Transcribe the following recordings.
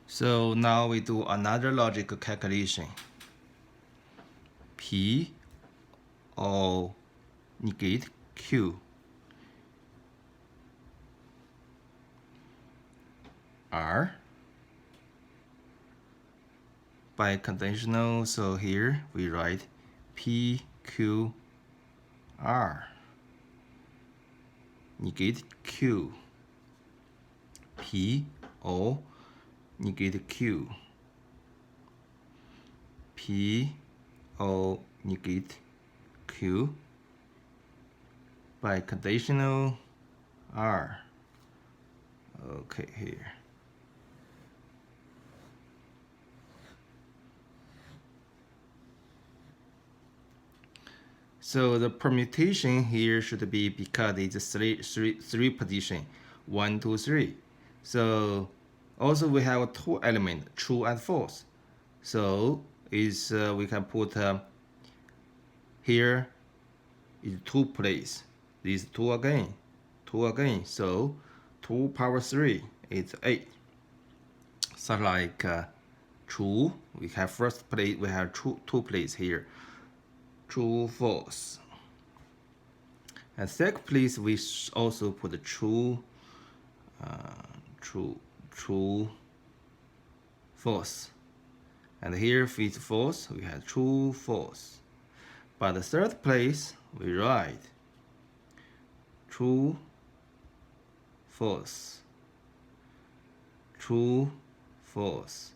So now we do another logical calculation. P O negate Q R by conditional, so here we write P Q R negate Q P O negate Q P O negate Q by conditional R. Okay, here. So the permutation here should be, because it's three position, 1, 2, 3. So also we have two elements, true and false. So is we can put here is 2 place. These 2 again, 2 again. So 2 power 3 is 8. So like true, we have first place, we have two place here. True, false. And second place, we also put true, true, false. And here, if it's false, we have true, false. But the third place, we write true, false, true, false.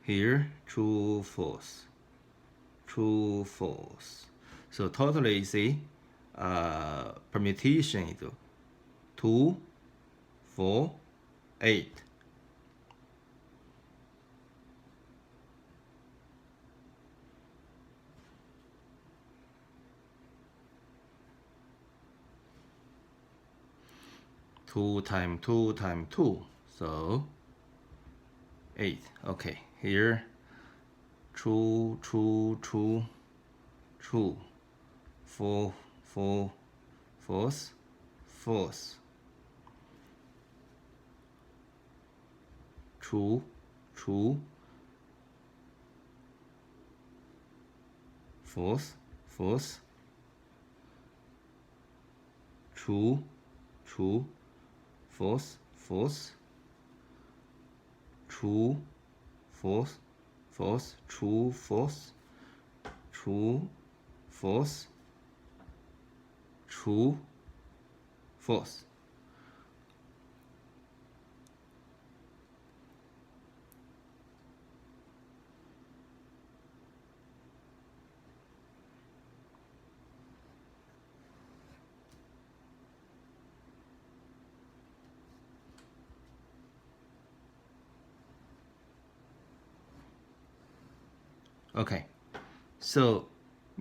Here, true, false, true, false. So totally, you see, permutation is 2, 4, 8. Two times 2 times 2, so 8. Okay, here true, true, true, true, false, false, true, true, false, false, true, true, false, false, true, false, false, true, false, true, false, true, false. Okay, so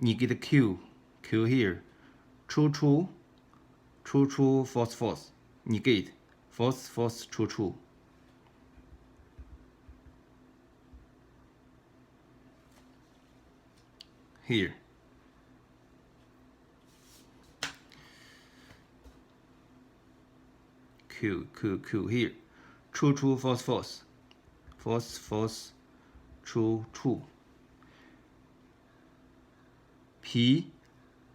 you get Q here, true, true, true, true, false, false, negate, false, false, true, true. Here. Q here. True, true, false, false. False, false, true, true. P,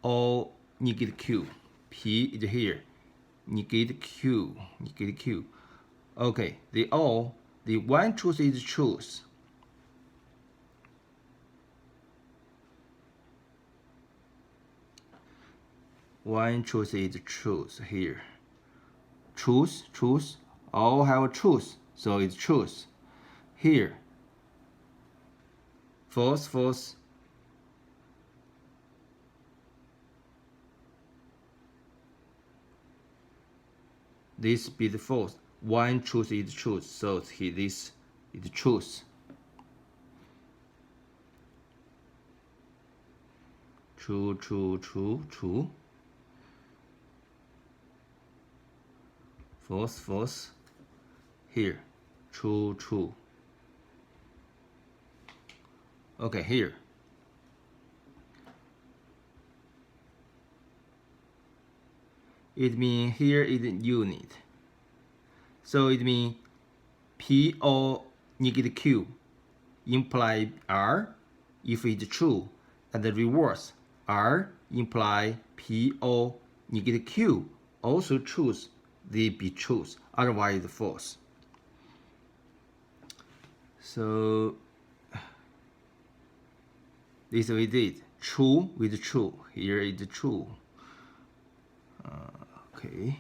O, negate Q. P is here. Negate Q, negate Q. Okay, the O, the one truth is truth. One truth is truth here. Truth, truth, all have truth, so it's truth. Here, false, false. This be the false. One truth is truth, so here this is truth. True, true, true, true. False, false. Here, true, true. Okay, here. it means here is unit. So it means PO negative Q imply R if it's true, and the reverse R imply PO negative Q also true, they be true, otherwise false. So this we did true with true. Here is true. Okay.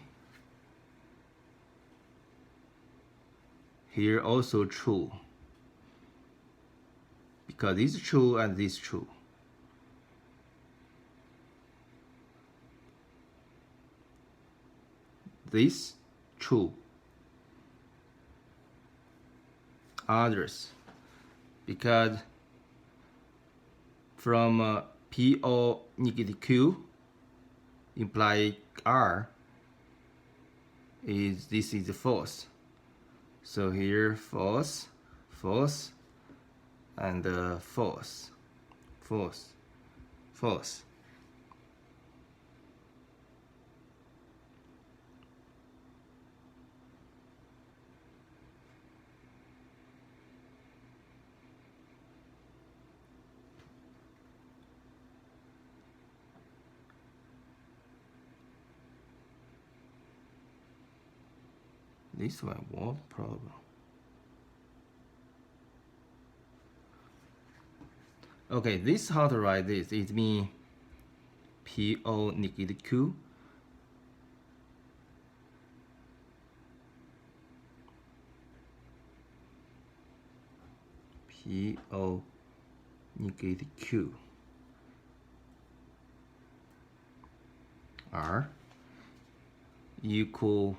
Here also true, because this is true and this is true. This true. Others, because from PO negative Q imply R is this is false. So here false, false, and false, false, false. This one, what problem? Okay, this how to write this. It means PO negative Q PO negative Q R equal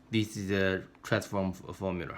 this is a transform formula.